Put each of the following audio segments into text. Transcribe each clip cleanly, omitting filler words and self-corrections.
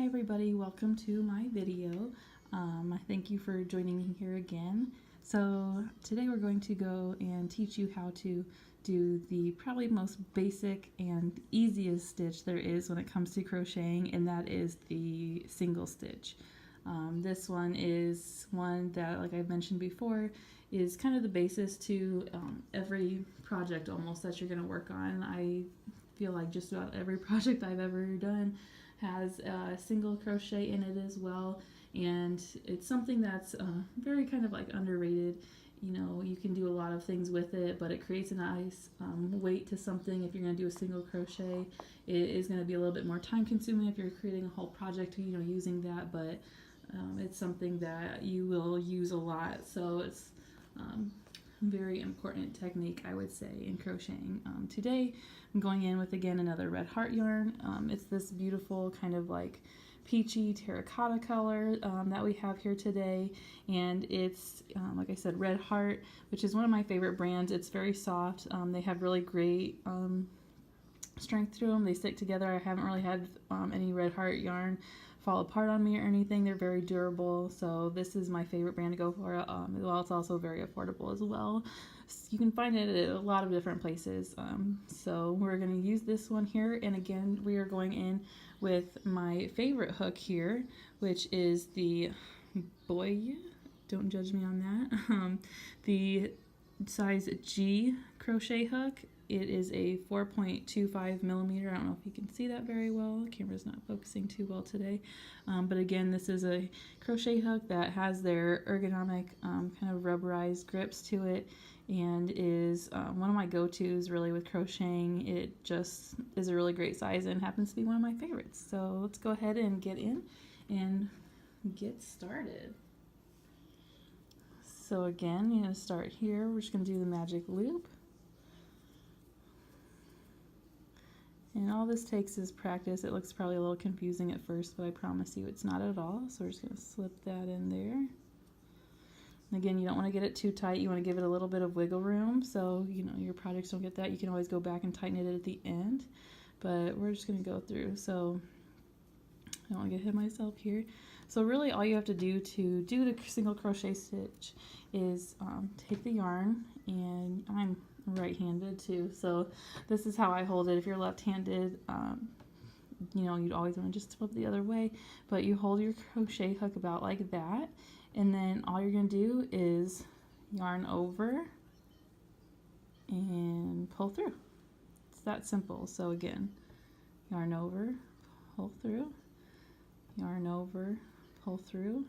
Hi everybody, welcome to my video. I thank you for joining me here again. So today we're going to go and teach you how to do the probably most basic and easiest stitch there is when it comes to crocheting, and that is the single stitch. This one is one that, like I've mentioned before, is kind of the basis to every project almost that you're going to work on. I feel like just about every project I've ever done has a single crochet in it as well, and it's something that's very kind of like underrated. You know, you can do a lot of things with it, but it creates a nice weight to something. If you're going to do a single crochet, it is going to be a little bit more time consuming if you're creating a whole project, you know, using that, but it's something that you will use a lot, so it's very important technique, I would say, in crocheting. Today I'm going in with, again, another red heart yarn. It's this beautiful kind of like peachy terracotta color that we have here today, and it's like I said, red heart, which is one of my favorite brands. It's very soft. They have really great strength to them. They stick together. I haven't really had any red heart yarn fall apart on me or anything. They're very durable, so this is my favorite brand to go for. Well, it's also very affordable as well. You can find it at a lot of different places. So we're going to use this one here, and again we are going in with my favorite hook here, which is the Boye. Don't judge me on that. The size G crochet hook. It is a 4.25 millimeter. I don't know if you can see that very well. The camera's not focusing too well today. But again, this is a crochet hook that has their ergonomic kind of rubberized grips to it, and is one of my go-tos really with crocheting. It just is a really great size and happens to be one of my favorites. So let's go ahead and get in and get started. So again, you're going to start here. We're just going to do the magic loop. And all this takes is practice. It looks probably a little confusing at first, but I promise you it's not at all. So we're just going to slip that in there. And again, you don't want to get it too tight. You want to give it a little bit of wiggle room, so you know your projects don't get that. You can always go back and tighten it at the end, but we're just going to go through. So I don't want to get ahead of myself here. So really all you have to do to do the single crochet stitch is take the yarn, and I'm right-handed too, so this is how I hold it. If you're left-handed, you know, you'd always want to just flip the other way, but you hold your crochet hook about like that, and then all you're going to do is yarn over and pull through. It's that simple. So again, yarn over, pull through, yarn over, pull through,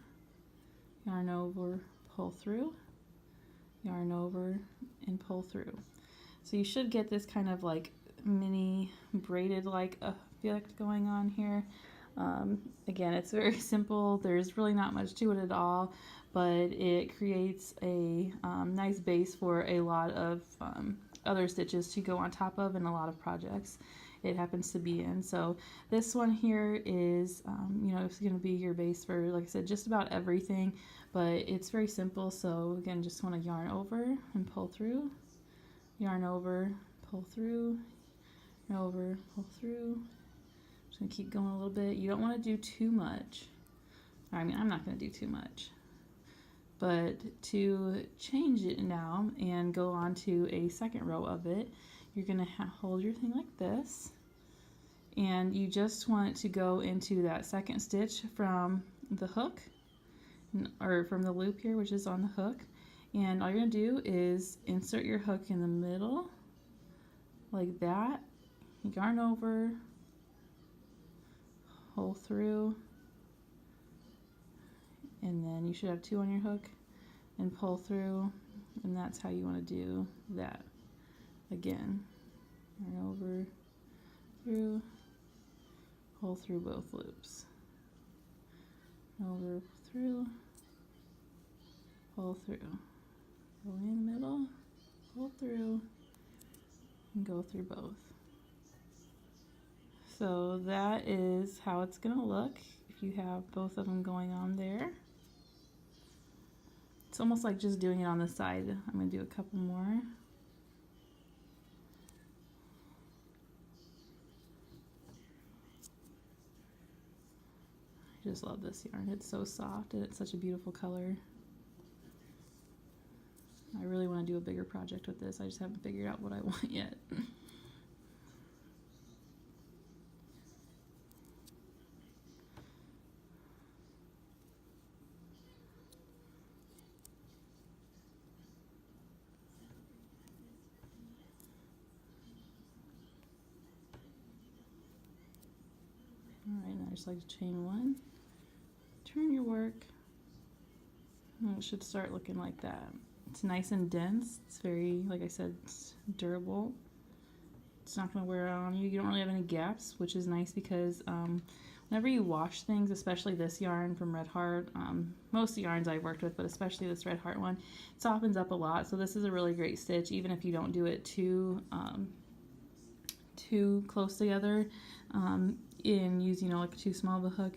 yarn over, pull through, yarn over, and pull through. So you should get this kind of like mini braided like effect going on here. Again, it's very simple. There's really not much to it at all, but it creates a nice base for a lot of other stitches to go on top of in a lot of projects it happens to be in. So this one here is, you know, it's going to be your base for, like I said, just about everything, but it's very simple. So again, just want to yarn over and pull through, yarn over, pull through, yarn over, pull through. Just going to keep going a little bit. You don't want to do too much. I mean, I'm not going to do too much. But to change it now and go on to a second row of it, you're going to hold your thing like this, and you just want to go into that second stitch from the hook, or from the loop here, which is on the hook, and all you're going to do is insert your hook in the middle like that, yarn over, pull through, and then you should have two on your hook, and pull through, and that's how you want to do that. Again, yarn over, through, pull through both loops, over, through, pull through, go in the middle, pull through, and go through both. So that is how it's going to look if you have both of them going on there. It's almost like just doing it on the side. I'm going to do a couple more. I just love this yarn. It's so soft and it's such a beautiful color. I really want to do a bigger project with this. I just haven't figured out what I want yet. Alright, now I just like to chain one, turn your work, and it should start looking like that. It's nice and dense. It's very, like I said, it's durable. It's not going to wear out on you. You don't really have any gaps, which is nice because whenever you wash things, especially this yarn from Red Heart, most of the yarns I've worked with, but especially this Red Heart one, it softens up a lot. So this is a really great stitch, even if you don't do it too close together. In using, you know, like too small of a hook,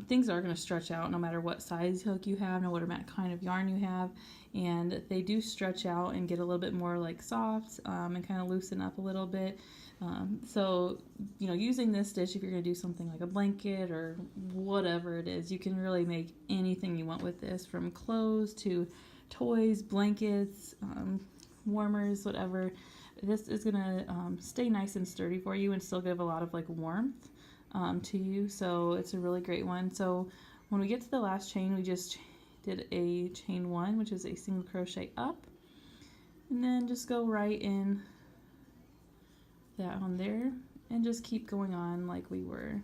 things are going to stretch out no matter what size hook you have, no matter what kind of yarn you have, and they do stretch out and get a little bit more like soft and kind of loosen up a little bit. So, you know, using this stitch, if you're going to do something like a blanket or whatever it is, you can really make anything you want with this, from clothes to toys, blankets, warmers, whatever. This is going to stay nice and sturdy for you and still give a lot of like warmth to you, so it's a really great one. So when we get to the last chain, we just did a chain one, which is a single crochet up, and then just go right in that on there and just keep going on like we were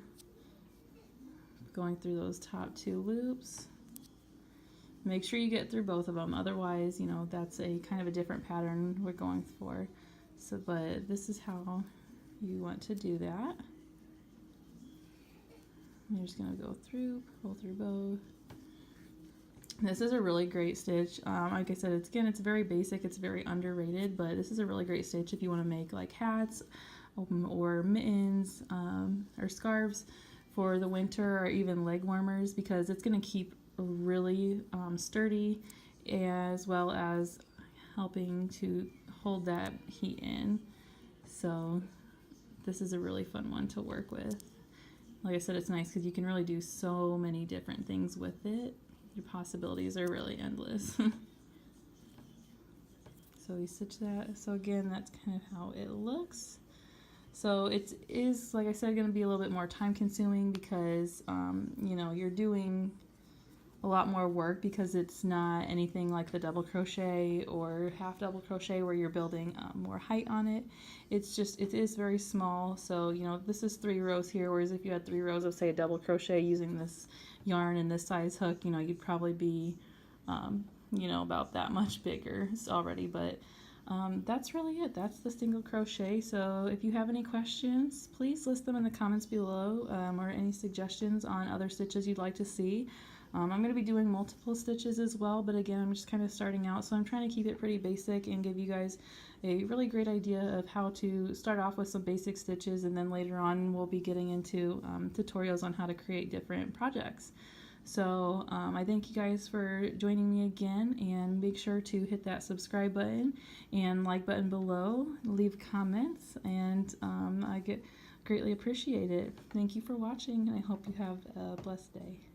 going through those top two loops. Make sure you get through both of them, otherwise, you know, that's a kind of a different pattern we're going for. So, but this is how you want to do that. You're just going to go through, pull through both. This is a really great stitch. Like I said, it's very basic, it's very underrated, but this is a really great stitch if you want to make like hats or mittens or scarves for the winter, or even leg warmers, because it's going to keep really sturdy, as well as helping to hold that heat in. So this is a really fun one to work with. Like I said, it's nice because you can really do so many different things with it. Your possibilities are really endless. So we stitch that. So again, that's kind of how it looks. So it is, like I said, going to be a little bit more time consuming because you know, you're doing a lot more work, because it's not anything like the double crochet or half double crochet where you're building more height on it. It's just, it is very small. So, you know, this is 3 rows here, whereas if you had 3 rows of, say, a double crochet using this yarn and this size hook, you know, you'd probably be you know, about that much bigger already. But that's really it. That's the single crochet. So if you have any questions, please list them in the comments below, or any suggestions on other stitches you'd like to see. I'm going to be doing multiple stitches as well, but again, I'm just kind of starting out, so I'm trying to keep it pretty basic and give you guys a really great idea of how to start off with some basic stitches, and then later on we'll be getting into tutorials on how to create different projects. So I thank you guys for joining me again, and make sure to hit that subscribe button and like button below, leave comments, and I greatly appreciate it. Thank you for watching, and I hope you have a blessed day.